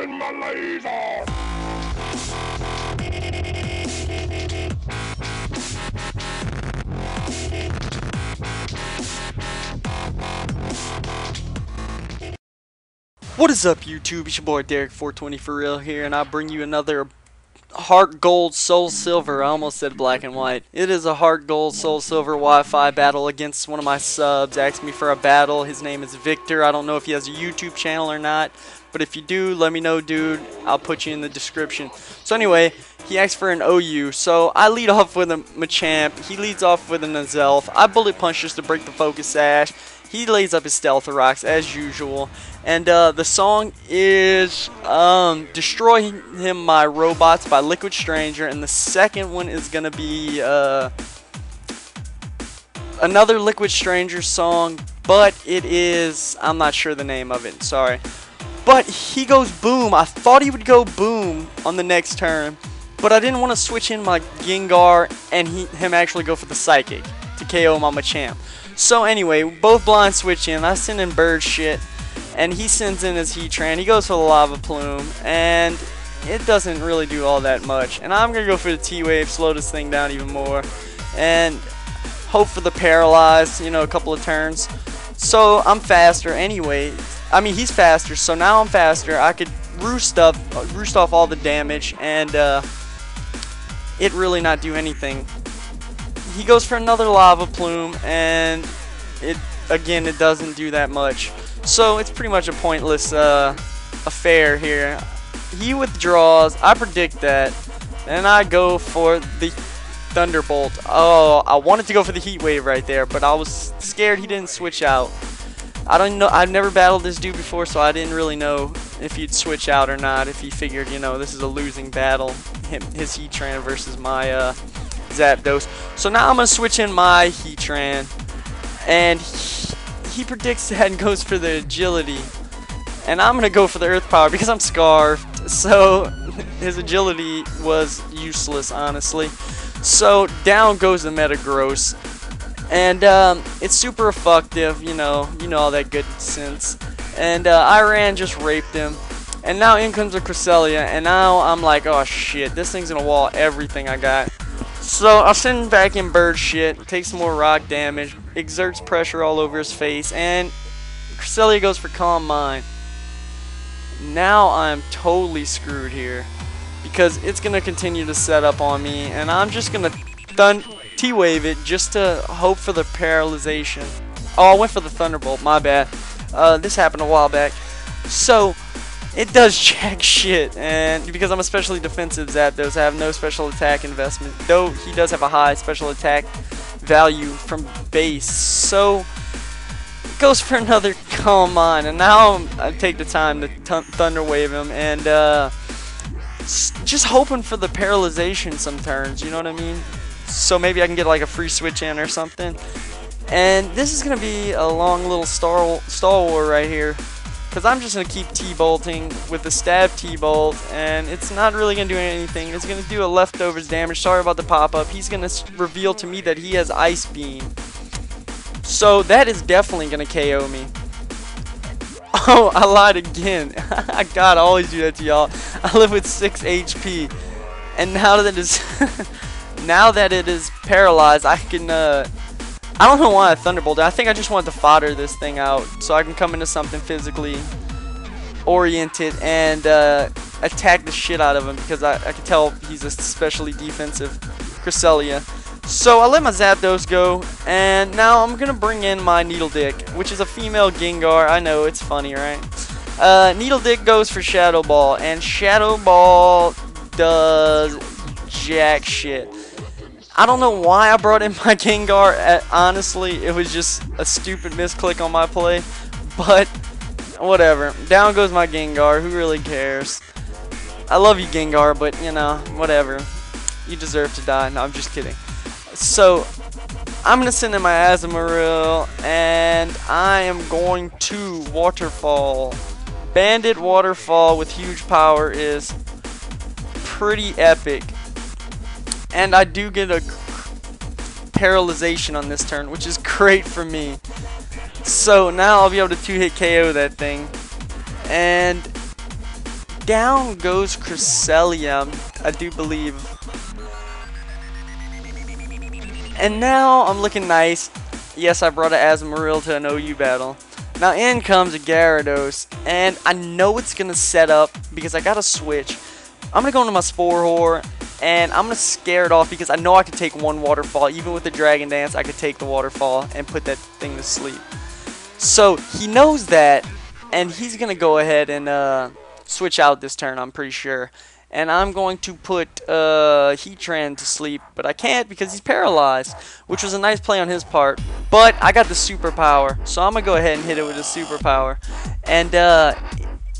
bring my laser! What is up, YouTube? It's your boy Derek420 for real here, and I bring you another Heart Gold Soul Silver. I almost said black and white. It is a Heart Gold Soul Silver Wi-Fi battle against one of my subs. Asked me for a battle. His name is Victor. I don't know if he has a YouTube channel or not, but if you do, let me know, dude. I'll put you in the description. So anyway, he asked for an OU, so I lead off with a Machamp. He leads off with an Azelf. I bullet punch just to break the focus sash. He lays up his Stealth Rocks as usual. And the song is Destroy Him My Robots by Liquid Stranger. And the second one is going to be another Liquid Stranger song. But it is, I'm not sure the name of it, sorry. But he goes boom. I thought he would go boom on the next turn. But I didn't want to switch in my Gengar and him actually go for the Psychic to KO my Machamp. So anyway, both blind switch in. I send in bird shit, and he sends in his Heatran. He goes for the Lava Plume, and it doesn't really do all that much. And I'm going to go for the T-Wave, slow this thing down even more, and hope for the Paralyze, you know, a couple of turns. So I'm faster anyway. I mean, he's faster, so now I'm faster. I could roost off all the damage, and it really not do anything. He goes for another Lava Plume, and it doesn't do that much. So it's pretty much a pointless affair here. He withdraws. I predict that, and I go for the Thunderbolt. Oh, I wanted to go for the Heat Wave right there, but I was scared he didn't switch out. I don't know. I've never battled this dude before, so I didn't really know if he'd switch out or not. If he figured, you know, this is a losing battle, his Heatran versus my Zapdos. So now I'm going to switch in my Heatran, and he predicts that and goes for the Agility. And I'm going to go for the Earth Power because I'm Scarfed. So his Agility was useless, honestly. So down goes the Metagross. And it's super effective, you know all that good sense. And Iran just raped him. And now in comes a Cresselia, and now I'm like, oh shit, this thing's gonna wall everything I got. So I'll send back in bird shit, take some more rock damage, exerts pressure all over his face, and Cresselia goes for Calm Mind. Now I'm totally screwed here, because it's gonna continue to set up on me, and I'm just gonna T-Wave it just to hope for the Paralyzation. Oh, I went for the Thunderbolt, my bad. This happened a while back. So it does jack shit, and because I'm a specially defensive Zapdos, I have no special attack investment, though he does have a high special attack value from base. So it goes for another Calm Mind, and now I take the time to Thunder Wave him, and just hoping for the Paralyzation some turns, you know what I mean? So maybe I can get like a free switch in or something. And this is going to be a long little stall war right here, because I'm just going to keep T-bolting with the Stab T-bolt, and it's not really going to do anything. It's going to do a leftovers damage. Sorry about the pop-up. He's going to reveal to me that he has Ice Beam. So that is definitely going to KO me. Oh, I lied again. God, I always do that to y'all. I live with 6 HP. And now that it is now that it is paralyzed, I can I don't know why I Thunderbolted. I think I just wanted to fodder this thing out so I can come into something physically oriented and attack the shit out of him, because I can tell he's a especially defensive Cresselia. So I let my Zapdos go, and now I'm going to bring in my Needle Dick, which is a female Gengar. I know, it's funny, right? Needle Dick goes for Shadow Ball, and Shadow Ball does jack shit. I don't know why I brought in my Gengar. Honestly, it was just a stupid misclick on my play. But whatever. Down goes my Gengar. Who really cares? I love you, Gengar, but you know, whatever. You deserve to die. No, I'm just kidding. So I'm gonna send in my Azumarill, and I am going to Waterfall. Bandit Waterfall with huge power is pretty epic. And I do get a Paralyzation on this turn, which is great for me. So now I'll be able to 2-hit KO that thing. And down goes Cresselia, I do believe. And now I'm looking nice. Yes, I brought an Azumarill to an OU battle. Now in comes a Gyarados, and I know it's going to set up because I got to switch. I'm going to go into my Spore and I'm going to scare it off because I know I can take one Waterfall. Even with the Dragon Dance, I could take the Waterfall and put that thing to sleep. So he knows that, and he's going to go ahead and switch out this turn, I'm pretty sure. And I'm going to put Heatran to sleep, but I can't because he's paralyzed, which was a nice play on his part. But I got the superpower, so I'm going to go ahead and hit it with a superpower. And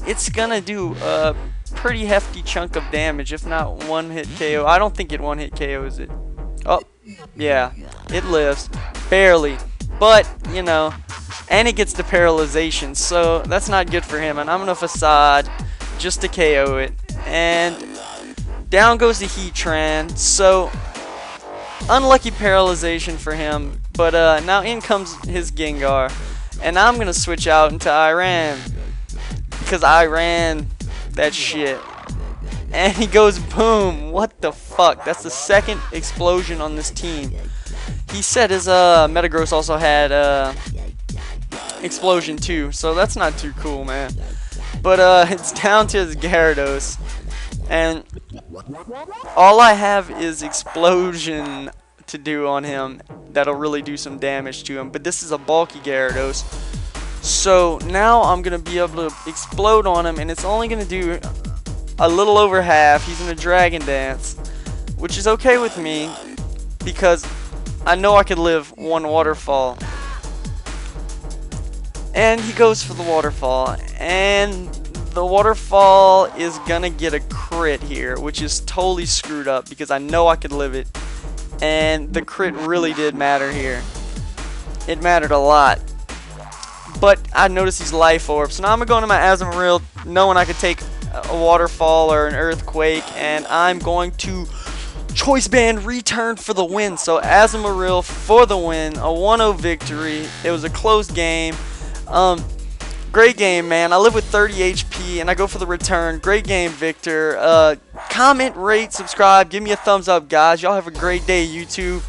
it's going to do a pretty hefty chunk of damage, if not one hit KO. I don't think it one hit KOs it. Oh, yeah, it lives. Barely. But, you know, and it gets the paralyzation, so that's not good for him. And I'm going to Facade just to KO it. And down goes the Heatran, so unlucky paralyzation for him. But now in comes his Gengar, and I'm gonna switch out into Iran because I ran that shit. And he goes boom. What the fuck? That's the second explosion on this team. He said his Metagross also had explosion too, so that's not too cool, man. But it's down to his Gyarados, and all I have is explosion to do on him. That'll really do some damage to him. But this is a bulky Gyarados, so now I'm gonna be able to explode on him, and it's only gonna do a little over half. He's in a Dragon Dance, which is okay with me because I know I could live one Waterfall. And he goes for the Waterfall, and the Waterfall is gonna get a crit here, which is totally screwed up because I know I could live it, and the crit really did matter here. It mattered a lot. But I noticed these Life Orbs, so now I'm gonna go into my Azumarill knowing I could take a Waterfall or an Earthquake, and I'm going to Choice Band return for the win. So Azumarill for the win, a 1-0 victory. It was a close game. Great game, man. I live with 30 HP, and I go for the return. Great game, Victor. Comment, rate, subscribe. Give me a thumbs up, guys. Y'all have a great day, YouTube.